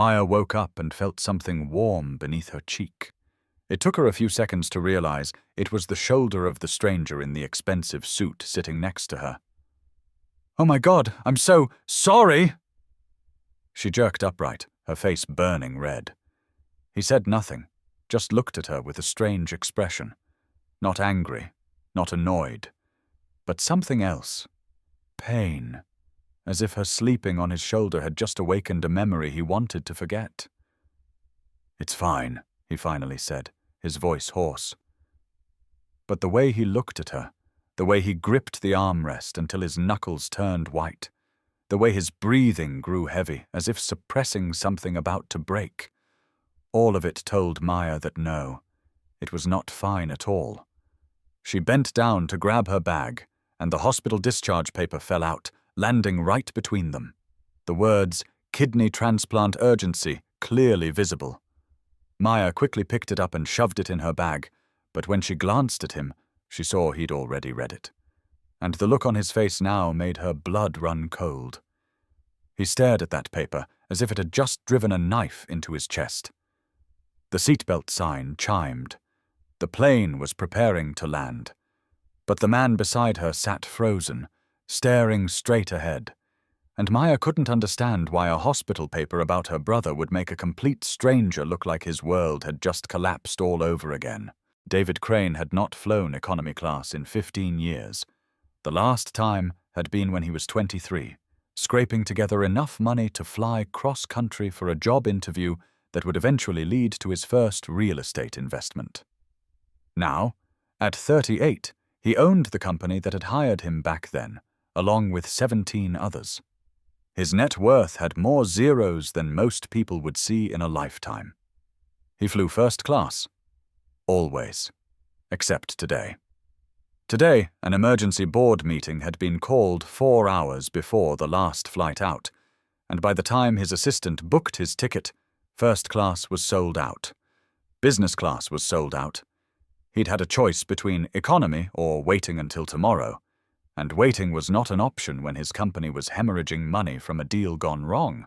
Maya woke up and felt something warm beneath her cheek. It took her a few seconds to realize it was the shoulder of the stranger in the expensive suit sitting next to her. "Oh my God, I'm so sorry!" She jerked upright, her face burning red. He said nothing, just looked at her with a strange expression. Not angry, not annoyed, but something else. Pain. As if her sleeping on his shoulder had just awakened a memory he wanted to forget. "It's fine," he finally said, his voice hoarse. But the way he looked at her, the way he gripped the armrest until his knuckles turned white, the way his breathing grew heavy, as if suppressing something about to break, all of it told Maya that no, it was not fine at all. She bent down to grab her bag, and the hospital discharge paper fell out, landing right between them. The words, "Kidney transplant urgency," clearly visible. Maya quickly picked it up and shoved it in her bag, but when she glanced at him, she saw he'd already read it. And the look on his face now made her blood run cold. He stared at that paper as if it had just driven a knife into his chest. The seatbelt sign chimed. The plane was preparing to land. But the man beside her sat frozen, staring straight ahead. And Maya couldn't understand why a hospital paper about her brother would make a complete stranger look like his world had just collapsed all over again. David Crane had not flown economy class in 15 years. The last time had been when he was 23, scraping together enough money to fly cross-country for a job interview that would eventually lead to his first real estate investment. Now, at 38, he owned the company that had hired him back then, along with 17 others. His net worth had more zeros than most people would see in a lifetime. He flew first class. Always. Except today. Today, an emergency board meeting had been called 4 hours before the last flight out, and by the time his assistant booked his ticket, first class was sold out. Business class was sold out. He'd had a choice between economy or waiting until tomorrow, and waiting was not an option when his company was hemorrhaging money from a deal gone wrong.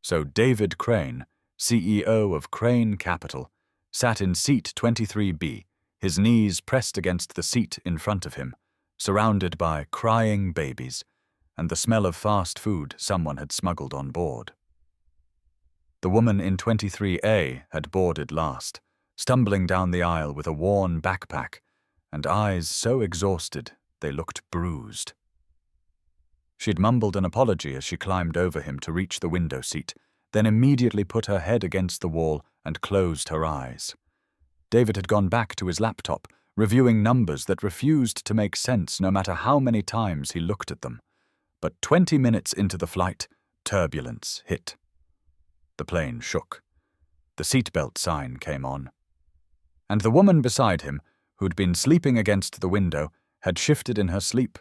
So David Crane, CEO of Crane Capital, sat in seat 23B, his knees pressed against the seat in front of him, surrounded by crying babies and the smell of fast food someone had smuggled on board. The woman in 23A had boarded last, stumbling down the aisle with a worn backpack and eyes so exhausted they looked bruised. She'd mumbled an apology as she climbed over him to reach the window seat, then immediately put her head against the wall and closed her eyes. David had gone back to his laptop, reviewing numbers that refused to make sense no matter how many times he looked at them. But 20 minutes into the flight, turbulence hit. The plane shook. The seatbelt sign came on. And the woman beside him, who'd been sleeping against the window, had shifted in her sleep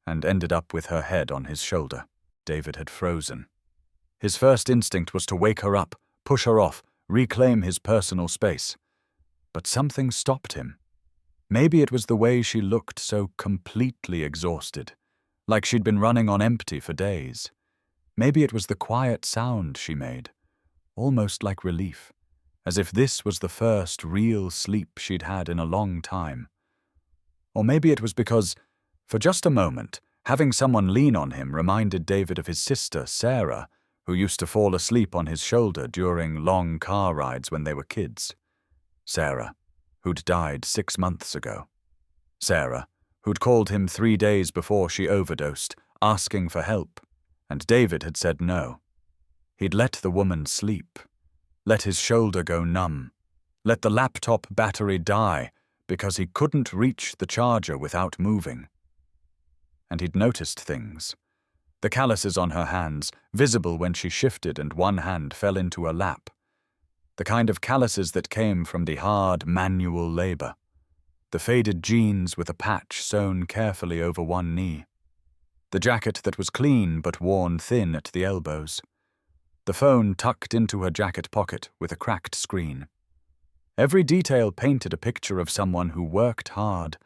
and ended up with her head on his shoulder. David had frozen. His first instinct was to wake her up, push her off, reclaim his personal space. But something stopped him. Maybe it was the way she looked so completely exhausted, like she'd been running on empty for days. Maybe it was the quiet sound she made, almost like relief, as if this was the first real sleep she'd had in a long time. Or maybe it was because, for just a moment, having someone lean on him reminded David of his sister, Sarah, who used to fall asleep on his shoulder during long car rides when they were kids. Sarah, who'd died 6 months ago. Sarah, who'd called him 3 days before she overdosed, asking for help, and David had said no. He'd let the woman sleep, let his shoulder go numb, let the laptop battery die because he couldn't reach the charger without moving. And he'd noticed things. The calluses on her hands, visible when she shifted and one hand fell into her lap. The kind of calluses that came from the hard manual labor. The faded jeans with a patch sewn carefully over one knee. The jacket that was clean but worn thin at the elbows. The phone tucked into her jacket pocket with a cracked screen. Every detail painted a picture of someone who worked hard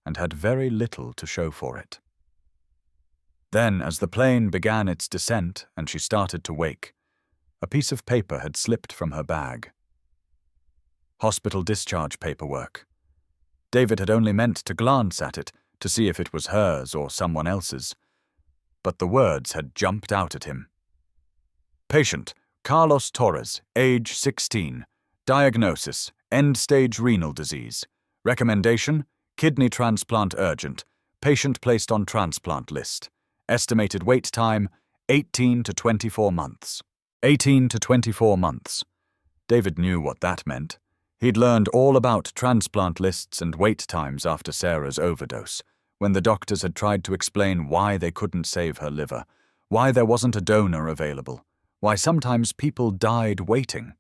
and had very little to show for it. Then, as the plane began its descent and she started to wake, A piece of paper had slipped from her bag. Hospital discharge paperwork. David had only meant to glance at it to see if it was hers or someone else's, but the words had jumped out at him. Patient, Carlos Torres, age 16. Diagnosis, end-stage renal disease. Recommendation, kidney transplant urgent. Patient placed on transplant list. Estimated wait time, 18 to 24 months. 18 to 24 months. David knew what that meant. He'd learned all about transplant lists and wait times after Sarah's overdose, when the doctors had tried to explain why they couldn't save her liver, why there wasn't a donor available, why sometimes people died waiting.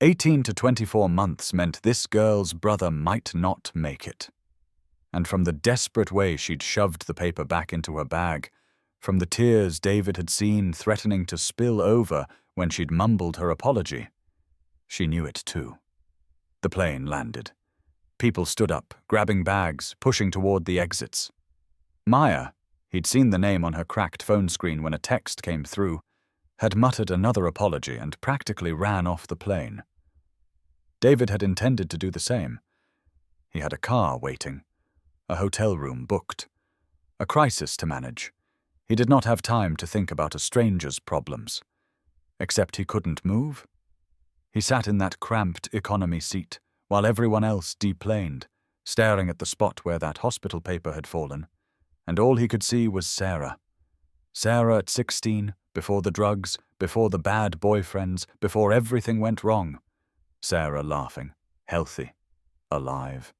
18 to 24 months meant this girl's brother might not make it. And from the desperate way she'd shoved the paper back into her bag, from the tears David had seen threatening to spill over when she'd mumbled her apology, she knew it too. The plane landed. People stood up, grabbing bags, pushing toward the exits. Maya, he'd seen the name on her cracked phone screen when a text came through, had muttered another apology and practically ran off the plane. David had intended to do the same. He had a car waiting, a hotel room booked, a crisis to manage. He did not have time to think about a stranger's problems. Except he couldn't move. He sat in that cramped economy seat while everyone else deplaned, staring at the spot where that hospital paper had fallen, and all he could see was Sarah. Sarah at 16, before the drugs, before the bad boyfriends, before everything went wrong. Sarah laughing, healthy, alive.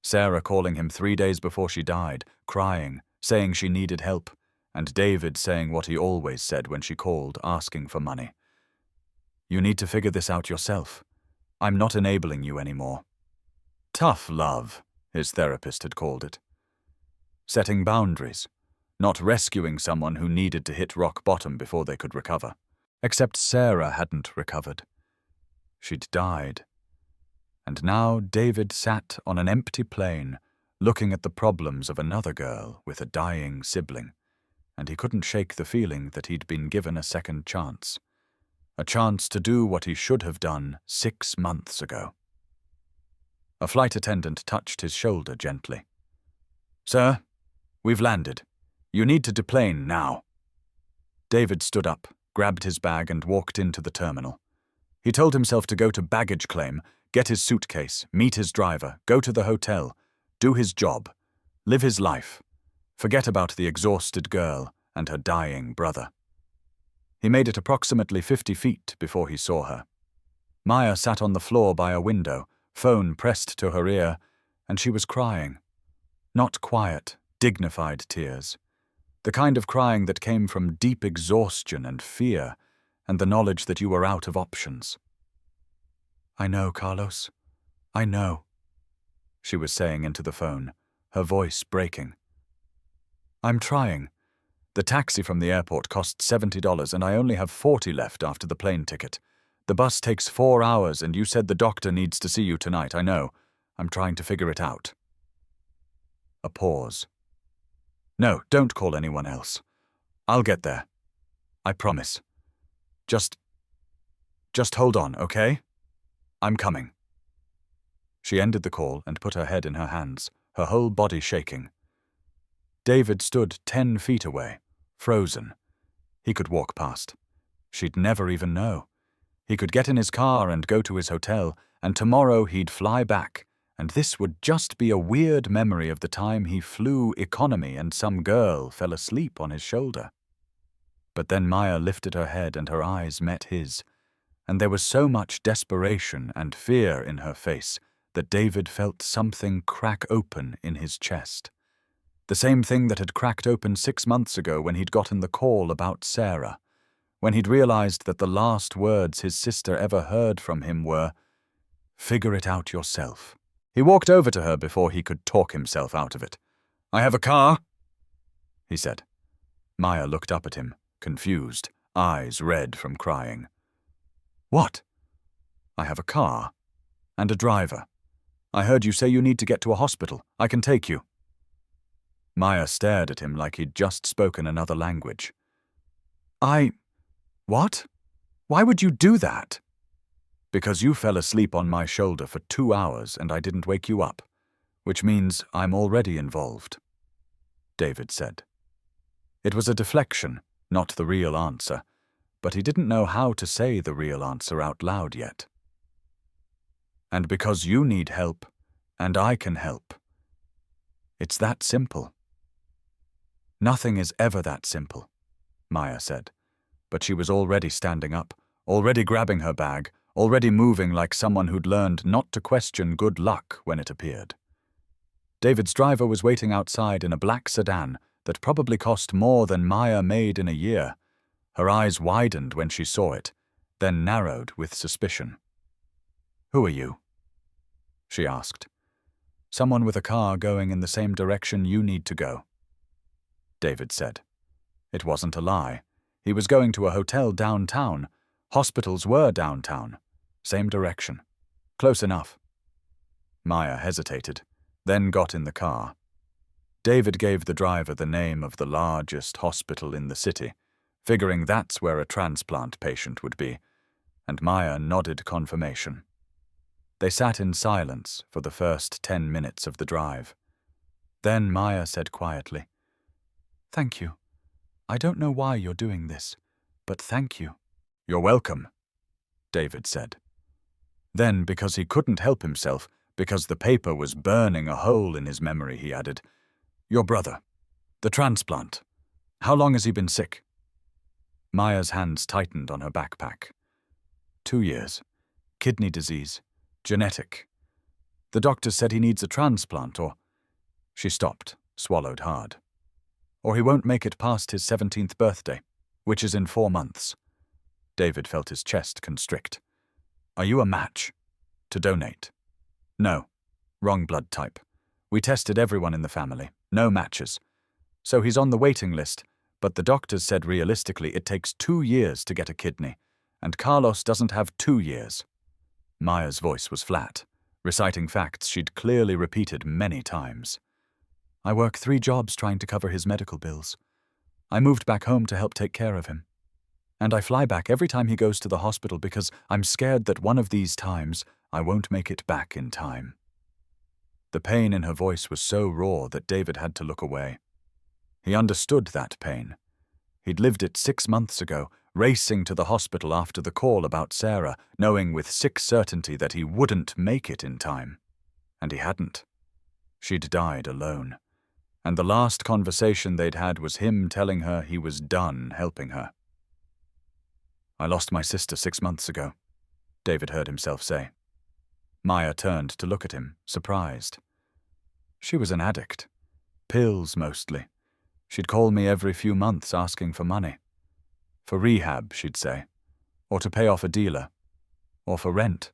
Sarah calling him 3 days before she died, crying, saying she needed help, and David saying what he always said when she called, asking for money. You need to figure this out yourself. I'm not enabling you anymore. Tough love, his therapist had called it. Setting boundaries, not rescuing someone who needed to hit rock bottom before they could recover. Except Sarah hadn't recovered. She'd died. And now David sat on an empty plane, looking at the problems of another girl with a dying sibling, and he couldn't shake the feeling that he'd been given a second chance. A chance to do what he should have done 6 months ago. A flight attendant touched his shoulder gently. Sir, we've landed. You need to deplane now. David stood up, grabbed his bag and walked into the terminal. He told himself to go to baggage claim, get his suitcase, meet his driver, go to the hotel, do his job, live his life, forget about the exhausted girl and her dying brother. He made it approximately 50 feet before he saw her. Maya sat on the floor by a window, phone pressed to her ear, and she was crying. Not quiet, dignified tears. The kind of crying that came from deep exhaustion and fear, and the knowledge that you were out of options. I know, Carlos. I know, she was saying into the phone, her voice breaking. I'm trying. The taxi from the airport cost $70 and I only have $40 left after the plane ticket. The bus takes 4 hours and you said the doctor needs to see you tonight, I know. I'm trying to figure it out. A pause. No, don't call anyone else. I'll get there. I promise. Just hold on, okay? I'm coming. She ended the call and put her head in her hands, her whole body shaking. David stood 10 feet away, frozen. He could walk past. She'd never even know. He could get in his car and go to his hotel, and tomorrow he'd fly back, and this would just be a weird memory of the time he flew economy and some girl fell asleep on his shoulder. But then Maya lifted her head and her eyes met his, and there was so much desperation and fear in her face that David felt something crack open in his chest. The same thing that had cracked open 6 months ago when he'd gotten the call about Sarah, when he'd realized that the last words his sister ever heard from him were, "Figure it out yourself." He walked over to her before he could talk himself out of it. "I have a car," he said. Maya looked up at him, confused, eyes red from crying. "What?" "I have a car. And a driver. I heard you say you need to get to a hospital. I can take you." Maya stared at him like he'd just spoken another language. What? Why would you do that? Because you fell asleep on my shoulder for 2 hours and I didn't wake you up, which means I'm already involved, David said. It was a deflection, not the real answer, but he didn't know how to say the real answer out loud yet. And because you need help, and I can help. It's that simple. Nothing is ever that simple, Maya said, but she was already standing up, already grabbing her bag, already moving like someone who'd learned not to question good luck when it appeared. David's driver was waiting outside in a black sedan that probably cost more than Maya made in a year. Her eyes widened when she saw it, then narrowed with suspicion. "Who are you?" she asked. "Someone with a car going in the same direction you need to go," David said. It wasn't a lie. He was going to a hotel downtown. Hospitals were downtown. Same direction. Close enough. Maya hesitated, then got in the car. David gave the driver the name of the largest hospital in the city, figuring that's where a transplant patient would be, and Maya nodded confirmation. They sat in silence for the first 10 minutes of the drive. Then Maya said quietly, "Thank you. I don't know why you're doing this, but thank you." "You're welcome," David said. Then, because he couldn't help himself, because the paper was burning a hole in his memory, he added, "Your brother, the transplant. How long has he been sick?" Maya's hands tightened on her backpack. 2 years. Kidney disease. Genetic. The doctor said he needs a transplant, or... She stopped, swallowed hard. "Or he won't make it past his 17th birthday, which is in 4 months. David felt his chest constrict. "Are you a match? To donate?" "No. Wrong blood type. We tested everyone in the family. No matches. So he's on the waiting list, but the doctors said realistically it takes 2 years to get a kidney, and Carlos doesn't have 2 years. Maya's voice was flat, reciting facts she'd clearly repeated many times. "I work 3 jobs trying to cover his medical bills. I moved back home to help take care of him. And I fly back every time he goes to the hospital because I'm scared that one of these times I won't make it back in time." The pain in her voice was so raw that David had to look away. He understood that pain. He'd lived it 6 months ago, racing to the hospital after the call about Sarah, knowing with sick certainty that he wouldn't make it in time. And he hadn't. She'd died alone. And the last conversation they'd had was him telling her he was done helping her. "I lost my sister 6 months ago," David heard himself say. Maya turned to look at him, surprised. She was an addict. Pills, mostly. She'd call me every few months asking for money. For rehab, she'd say. Or to pay off a dealer. Or for rent.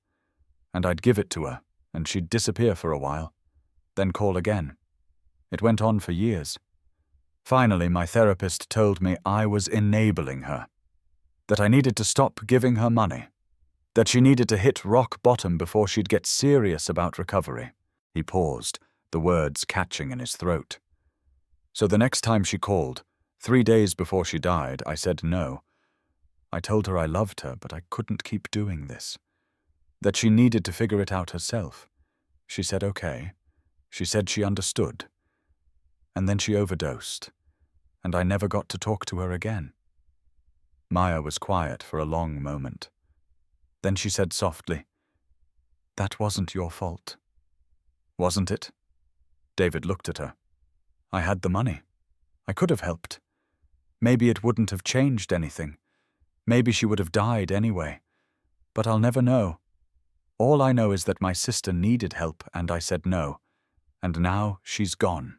And I'd give it to her, and she'd disappear for a while. Then call again. It went on for years. Finally, my therapist told me I was enabling her. That I needed to stop giving her money. That she needed to hit rock bottom before she'd get serious about recovery. He paused, the words catching in his throat. So the next time she called, 3 days before she died, I said no. I told her I loved her, but I couldn't keep doing this. That she needed to figure it out herself. She said okay. She said she understood. And then she overdosed, and I never got to talk to her again. Maya was quiet for a long moment. Then she said softly, "That wasn't your fault." "Wasn't it?" David looked at her. "I had the money. I could have helped. Maybe it wouldn't have changed anything. Maybe she would have died anyway. But I'll never know. All I know is that my sister needed help and I said no. And now she's gone."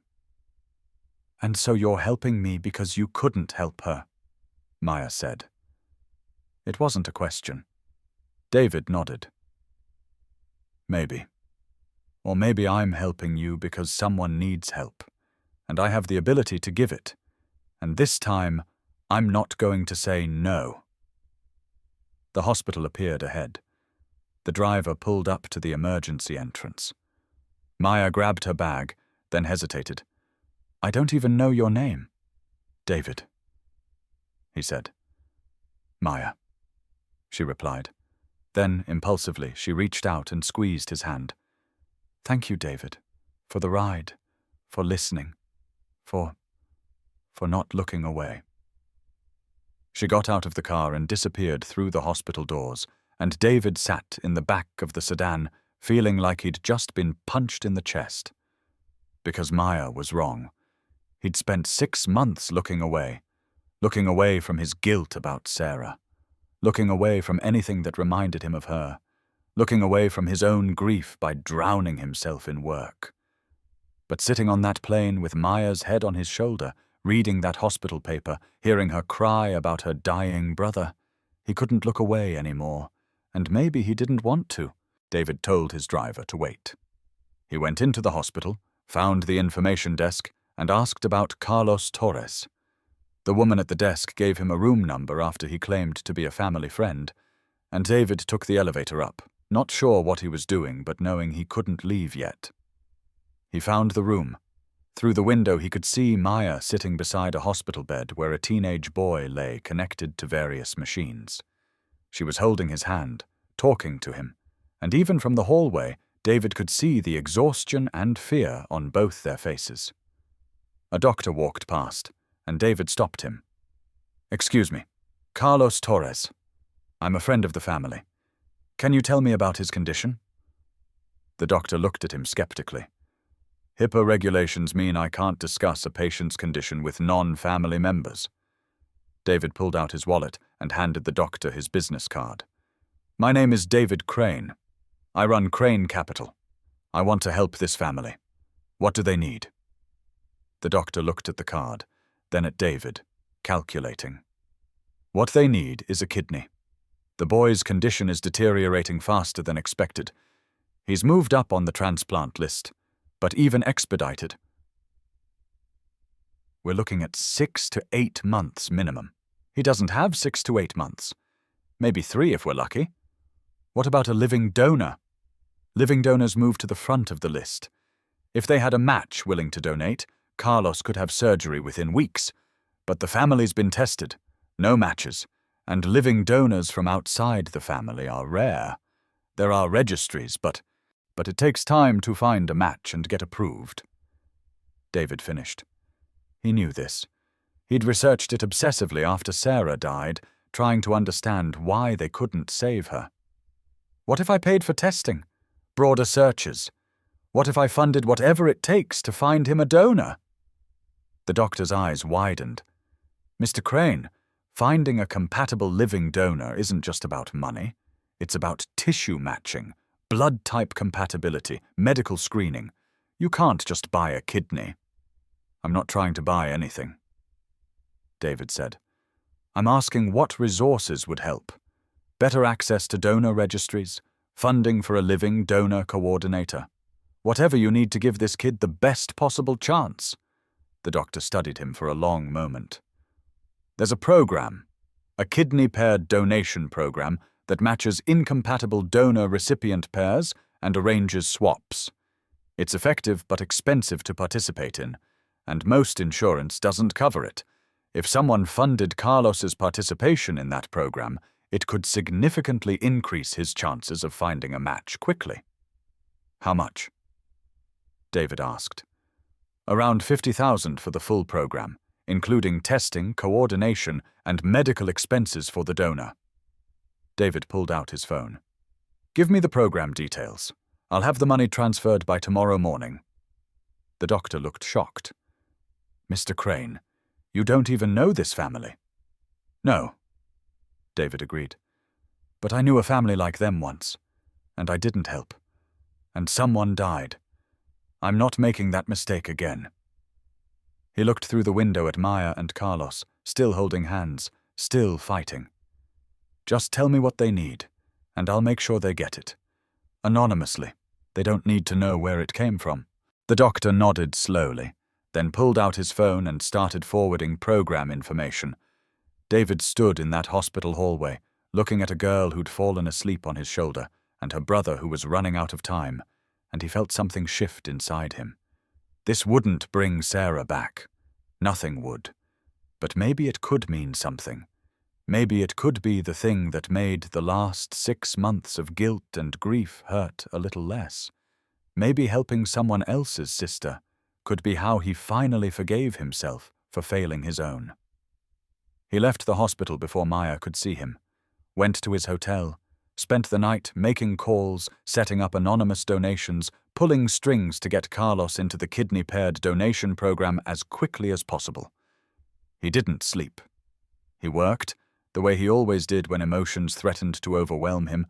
"And so you're helping me because you couldn't help her," Maya said. It wasn't a question. David nodded. "Maybe. Or maybe I'm helping you because someone needs help, and I have the ability to give it. And this time, I'm not going to say no." The hospital appeared ahead. The driver pulled up to the emergency entrance. Maya grabbed her bag, then hesitated. "I don't even know your name." "David," he said. "Maya." she replied. Then, impulsively, she reached out and squeezed his hand. Thank you, David, for the ride, for listening, for not looking away. She got out of the car and disappeared through the hospital doors, and David sat in the back of the sedan, feeling like he'd just been punched in the chest. Because Maya was wrong. He'd spent 6 months looking away from his guilt about Sarah, looking away from anything that reminded him of her, looking away from his own grief by drowning himself in work. But sitting on that plane with Maya's head on his shoulder, reading that hospital paper, hearing her cry about her dying brother, he couldn't look away anymore, and maybe he didn't want to. David told his driver to wait. He went into the hospital, found the information desk, and asked about Carlos Torres. The woman at the desk gave him a room number after he claimed to be a family friend, and David took the elevator up, not sure what he was doing but knowing he couldn't leave yet. He found the room. Through the window he could see Maya sitting beside a hospital bed where a teenage boy lay connected to various machines. She was holding his hand, talking to him, and even from the hallway, David could see the exhaustion and fear on both their faces. A doctor walked past, and David stopped him. Excuse me, Carlos Torres. I'm a friend of the family. Can you tell me about his condition? The doctor looked at him skeptically. HIPAA regulations mean I can't discuss a patient's condition with non-family members. David pulled out his wallet and handed the doctor his business card. My name is David Crane. I run Crane Capital. I want to help this family. What do they need? The doctor looked at the card, then at David, calculating. What they need is a kidney. The boy's condition is deteriorating faster than expected. He's moved up on the transplant list, but even expedited, we're looking at 6 to 8 months minimum. He doesn't have 6 to 8 months. Maybe 3 if we're lucky. What about a living donor? Living donors move to the front of the list. If they had a match willing to donate, Carlos could have surgery within weeks. But the family's been tested. No matches. And living donors from outside the family are rare. There are registries, but it takes time to find a match and get approved. David finished. He knew this. He'd researched it obsessively after Sarah died, trying to understand why they couldn't save her. What if I paid for testing? Broader searches? What if I funded whatever it takes to find him a donor? The doctor's eyes widened. Mr. Crane, finding a compatible living donor isn't just about money. It's about tissue matching, blood type compatibility, medical screening. You can't just buy a kidney. I'm not trying to buy anything, David said. I'm asking what resources would help. Better access to donor registries, funding for a living donor coordinator. Whatever you need to give this kid the best possible chance. The doctor studied him for a long moment. There's a program, a kidney-paired donation program that matches incompatible donor-recipient pairs and arranges swaps. It's effective but expensive to participate in, and most insurance doesn't cover it. If someone funded Carlos's participation in that program, it could significantly increase his chances of finding a match quickly. How much? David asked. Around $50,000 for the full program, including testing, coordination, and medical expenses for the donor. David pulled out his phone. Give me the program details. I'll have the money transferred by tomorrow morning. The doctor looked shocked. Mr. Crane, you don't even know this family. No, David agreed. But I knew a family like them once, and I didn't help. And someone died. I'm not making that mistake again. He looked through the window at Maya and Carlos, still holding hands, still fighting. Just tell me what they need, and I'll make sure they get it. Anonymously. They don't need to know where it came from. The doctor nodded slowly, then pulled out his phone and started forwarding program information. David stood in that hospital hallway, looking at a girl who'd fallen asleep on his shoulder, and her brother who was running out of time, and he felt something shift inside him. This wouldn't bring Sarah back. Nothing would. But maybe it could mean something. Maybe it could be the thing that made the last 6 months of guilt and grief hurt a little less. Maybe helping someone else's sister could be how he finally forgave himself for failing his own. He left the hospital before Maya could see him, went to his hotel, spent the night making calls, setting up anonymous donations, pulling strings to get Carlos into the kidney-paired donation program as quickly as possible. He didn't sleep. He worked, the way he always did when emotions threatened to overwhelm him,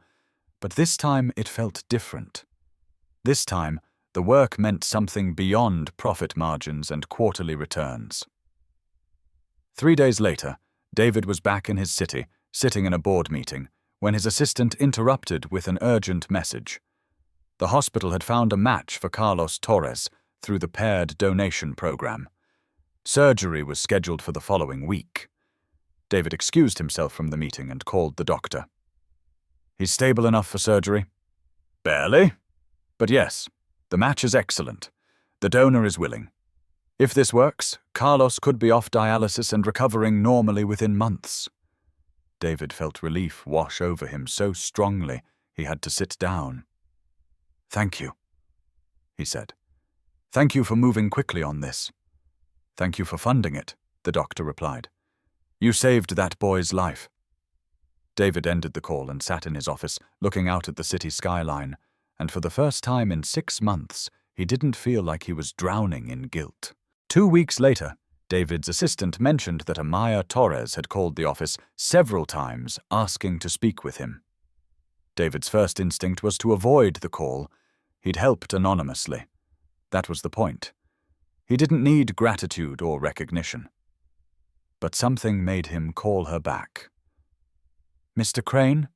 but this time it felt different. This time, the work meant something beyond profit margins and quarterly returns. 3 days later, David was back in his city, sitting in a board meeting, when his assistant interrupted with an urgent message. The hospital had found a match for Carlos Torres through the paired donation program. Surgery was scheduled for the following week. David excused himself from the meeting and called the doctor. "He's stable enough for surgery?" "Barely. But yes, the match is excellent. The donor is willing. If this works, Carlos could be off dialysis and recovering normally within months." David felt relief wash over him so strongly he had to sit down. "Thank you," he said. "Thank you for moving quickly on this." "Thank you for funding it," the doctor replied. "You saved that boy's life." David ended the call and sat in his office, looking out at the city skyline, and for the first time in 6 months, he didn't feel like he was drowning in guilt. 2 weeks later, David's assistant mentioned that Amaya Torres had called the office several times asking to speak with him. David's first instinct was to avoid the call. He'd helped anonymously. That was the point. He didn't need gratitude or recognition. But something made him call her back. "Mr. Crane?"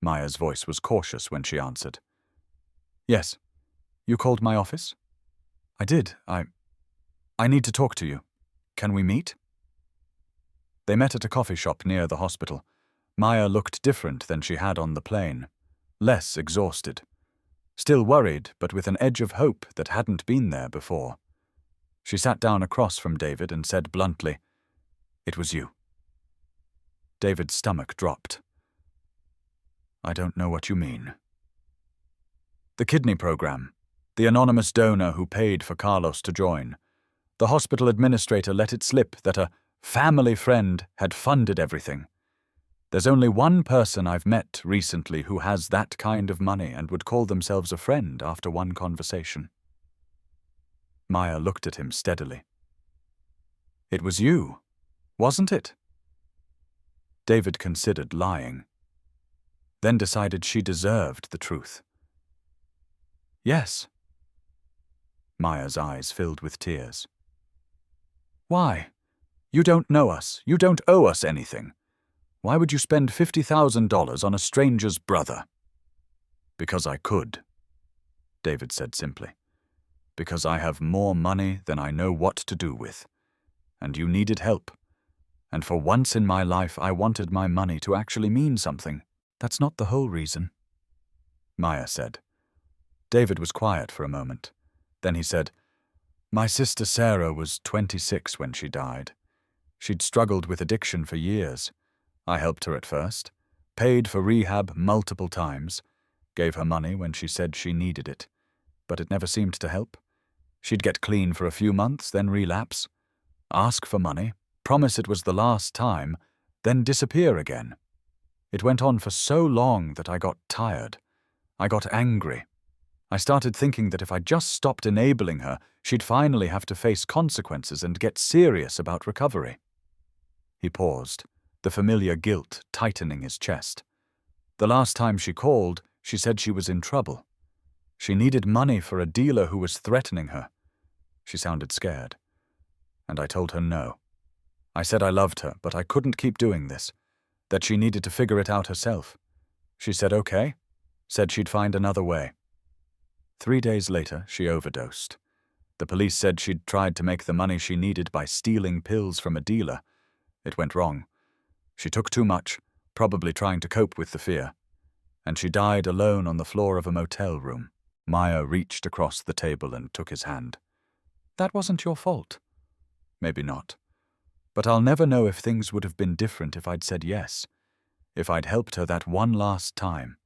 Maya's voice was cautious when she answered. "Yes. You called my office?" "I did. I need to talk to you. Can we meet?" They met at a coffee shop near the hospital. Maya looked different than she had on the plane. Less exhausted. Still worried, but with an edge of hope that hadn't been there before. She sat down across from David and said bluntly, "It was you." David's stomach dropped. "I don't know what you mean." "The kidney program. The anonymous donor who paid for Carlos to join. The hospital administrator let it slip that a family friend had funded everything. There's only one person I've met recently who has that kind of money and would call themselves a friend after one conversation." Maya looked at him steadily. "It was you, wasn't it?" David considered lying, then decided she deserved the truth. "Yes." Maya's eyes filled with tears. "Why? You don't know us. You don't owe us anything. Why would you spend $50,000 on a stranger's brother?" "Because I could," David said simply. "Because I have more money than I know what to do with. And you needed help. And for once in my life, I wanted my money to actually mean something. That's not the whole reason," Maya said. David was quiet for a moment. Then he said, "My sister Sarah was 26 when she died. She'd struggled with addiction for years. I helped her at first, paid for rehab multiple times, gave her money when she said she needed it, but it never seemed to help. She'd get clean for a few months, then relapse, ask for money, promise it was the last time, then disappear again. It went on for so long that I got tired. I got angry. I started thinking that if I just stopped enabling her, she'd finally have to face consequences and get serious about recovery." He paused, the familiar guilt tightening his chest. "The last time she called, she said she was in trouble. She needed money for a dealer who was threatening her. She sounded scared. And I told her no. I said I loved her, but I couldn't keep doing this, that she needed to figure it out herself. She said okay, said she'd find another way. 3 days later, she overdosed. The police said she'd tried to make the money she needed by stealing pills from a dealer. It went wrong. She took too much, probably trying to cope with the fear. And she died alone on the floor of a motel room." Maya reached across the table and took his hand. "That wasn't your fault." "Maybe not. But I'll never know if things would have been different if I'd said yes, if I'd helped her that one last time.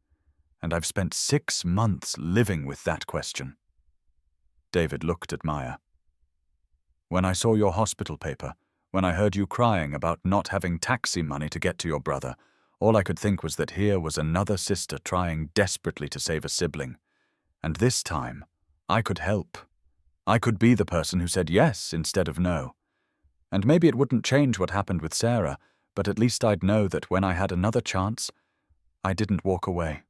And I've spent 6 months living with that question. David looked at Maya. When I saw your hospital paper, when I heard you crying about not having taxi money to get to your brother, all I could think was that here was another sister trying desperately to save a sibling. And this time, I could help. I could be the person who said yes instead of no. And maybe it wouldn't change what happened with Sarah, but at least I'd know that when I had another chance, I didn't walk away.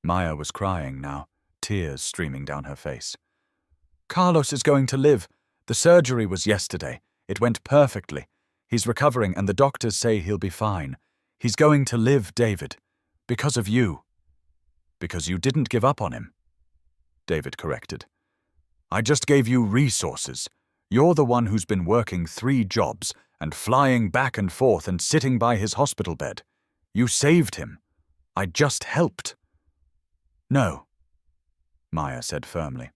Maya was crying now, tears streaming down her face. Carlos is going to live. The surgery was yesterday. It went perfectly. He's recovering and the doctors say he'll be fine. He's going to live, David. Because of you. Because you didn't give up on him, David corrected. I just gave you resources. You're the one who's been working 3 jobs and flying back and forth and sitting by his hospital bed. You saved him. I just helped. No, Maya said firmly.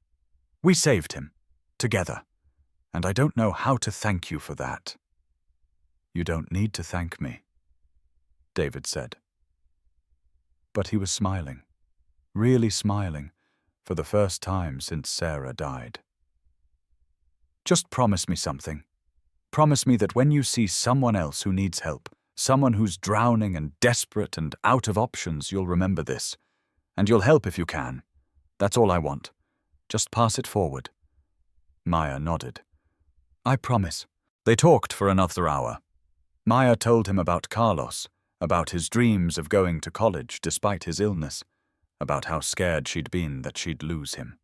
We saved him. Together. And I don't know how to thank you for that. You don't need to thank me, David said. But he was smiling. Really smiling, for the first time since Sarah died. Just promise me something. Promise me that when you see someone else who needs help, someone who's drowning and desperate and out of options, you'll remember this. And you'll help if you can. That's all I want. Just pass it forward. Maya nodded. I promise. They talked for another hour. Maya told him about Carlos, about his dreams of going to college despite his illness, about how scared she'd been that she'd lose him.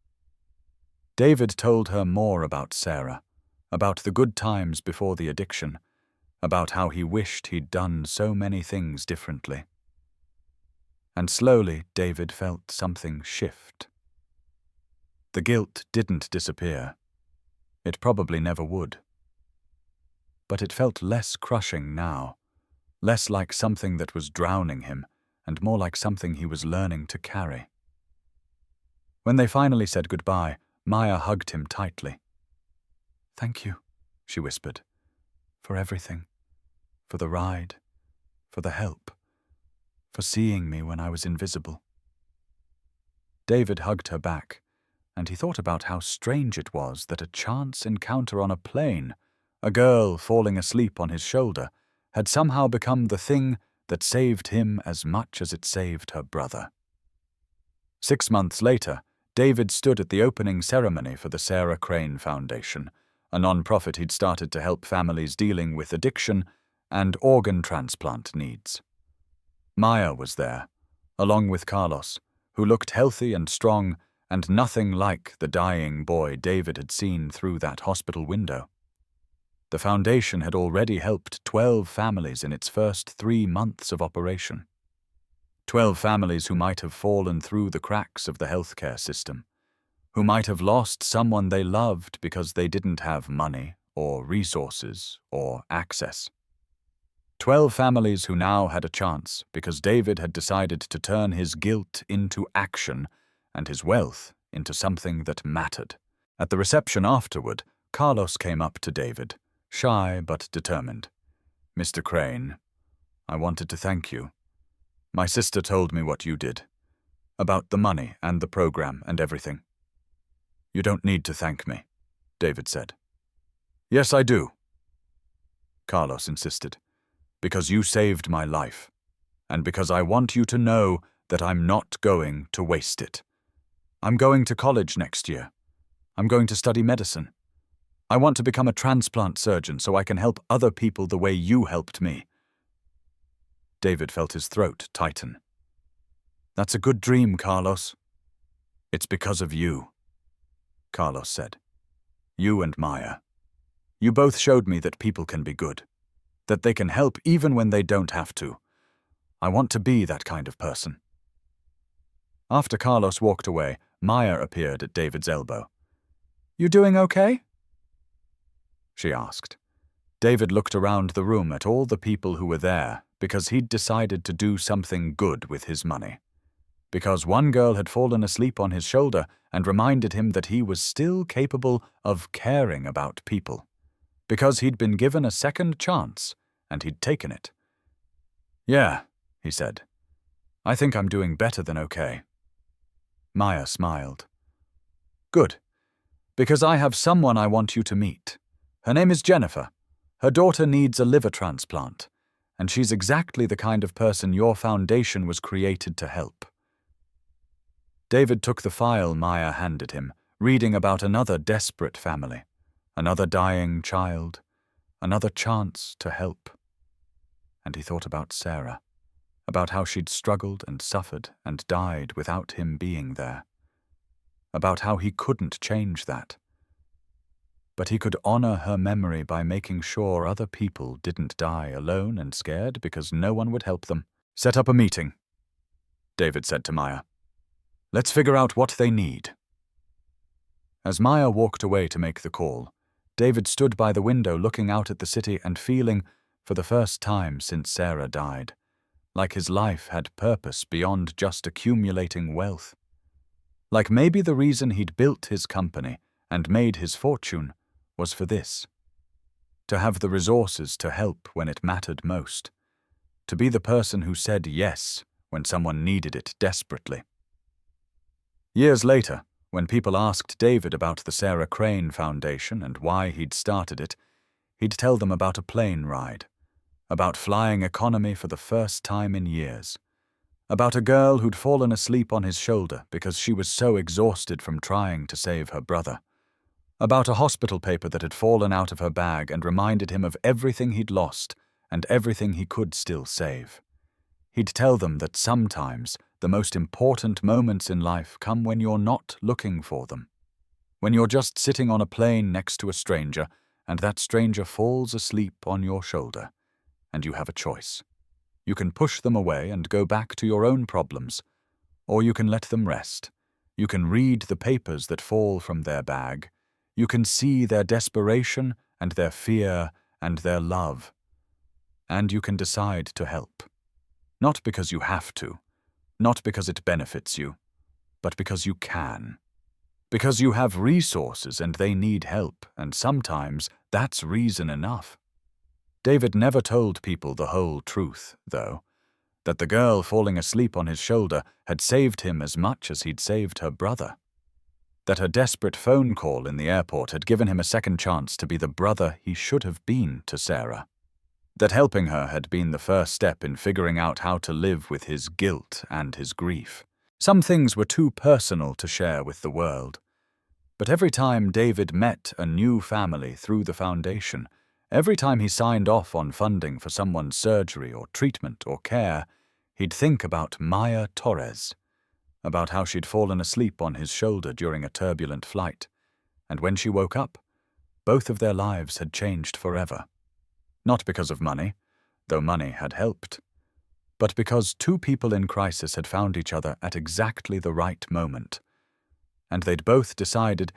David told her more about Sarah, about the good times before the addiction, about how he wished he'd done so many things differently. And slowly David felt something shift. The guilt didn't disappear. It probably never would. But it felt less crushing now, less like something that was drowning him, and more like something he was learning to carry. When they finally said goodbye, Maya hugged him tightly. Thank you, she whispered, for everything, for the ride, for the help, for seeing me when I was invisible. David hugged her back, and he thought about how strange it was that a chance encounter on a plane, a girl falling asleep on his shoulder, had somehow become the thing that saved him as much as it saved her brother. 6 months later, David stood at the opening ceremony for the Sarah Crane Foundation, a non-profit he'd started to help families dealing with addiction and organ transplant needs. Maya was there, along with Carlos, who looked healthy and strong and nothing like the dying boy David had seen through that hospital window. The foundation had already helped 12 families in its first 3 months of operation. 12 families who might have fallen through the cracks of the healthcare system, who might have lost someone they loved because they didn't have money or resources or access. 12 families who now had a chance because David had decided to turn his guilt into action and his wealth into something that mattered. At the reception afterward, Carlos came up to David, shy but determined. Mr. Crane, I wanted to thank you. My sister told me what you did, about the money and the program and everything. You don't need to thank me, David said. Yes, I do, Carlos insisted, because you saved my life, and because I want you to know that I'm not going to waste it. I'm going to college next year. I'm going to study medicine. I want to become a transplant surgeon so I can help other people the way you helped me. David felt his throat tighten. That's a good dream, Carlos. It's because of you, Carlos said. You and Maya. You both showed me that people can be good, that they can help even when they don't have to. I want to be that kind of person. After Carlos walked away, Maya appeared at David's elbow. You doing okay? She asked. David looked around the room at all the people who were there because he'd decided to do something good with his money. Because one girl had fallen asleep on his shoulder and reminded him that he was still capable of caring about people. Because he'd been given a second chance, and he'd taken it. "Yeah," he said. "I think I'm doing better than okay." Maya smiled. "Good. Because I have someone I want you to meet. Her name is Jennifer. Her daughter needs a liver transplant, and she's exactly the kind of person your foundation was created to help." David took the file Maya handed him, reading about another desperate family, another dying child, another chance to help. And he thought about Sarah, about how she'd struggled and suffered and died without him being there, about how he couldn't change that. But he could honor her memory by making sure other people didn't die alone and scared because no one would help them. "Set up a meeting," David said to Maya. "Let's figure out what they need." As Maya walked away to make the call, David stood by the window looking out at the city and feeling, for the first time since Sarah died, like his life had purpose beyond just accumulating wealth. Like maybe the reason he'd built his company and made his fortune was for this: to have the resources to help when it mattered most, to be the person who said yes when someone needed it desperately. Years later, when people asked David about the Sarah Crane Foundation and why he'd started it, he'd tell them about a plane ride, about flying economy for the first time in years, about a girl who'd fallen asleep on his shoulder because she was so exhausted from trying to save her brother, about a hospital paper that had fallen out of her bag and reminded him of everything he'd lost and everything he could still save. He'd tell them that sometimes the most important moments in life come when you're not looking for them, when you're just sitting on a plane next to a stranger and that stranger falls asleep on your shoulder, and you have a choice. You can push them away and go back to your own problems, or you can let them rest. You can read the papers that fall from their bag. You can see their desperation and their fear and their love. And you can decide to help. Not because you have to, not because it benefits you, but because you can. Because you have resources and they need help, and sometimes that's reason enough. David never told people the whole truth, though, that the girl falling asleep on his shoulder had saved him as much as he'd saved her brother. That her desperate phone call in the airport had given him a second chance to be the brother he should have been to Sarah. That helping her had been the first step in figuring out how to live with his guilt and his grief. Some things were too personal to share with the world. But every time David met a new family through the foundation, every time he signed off on funding for someone's surgery or treatment or care, he'd think about Maya Torres, about how she'd fallen asleep on his shoulder during a turbulent flight, and when she woke up, both of their lives had changed forever. Not because of money, though money had helped, but because two people in crisis had found each other at exactly the right moment, and they'd both decided,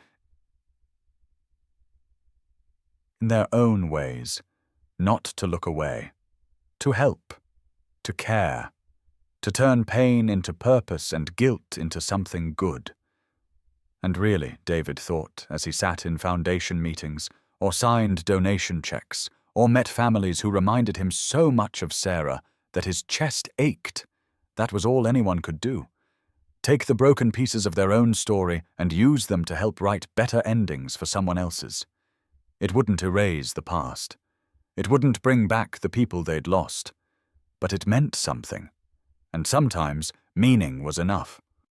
in their own ways, not to look away, to help, to care, to turn pain into purpose and guilt into something good. And really, David thought, as he sat in foundation meetings, or signed donation checks, or met families who reminded him so much of Sarah that his chest ached, that was all anyone could do. Take the broken pieces of their own story and use them to help write better endings for someone else's. It wouldn't erase the past. It wouldn't bring back the people they'd lost. But it meant something. And sometimes meaning was enough.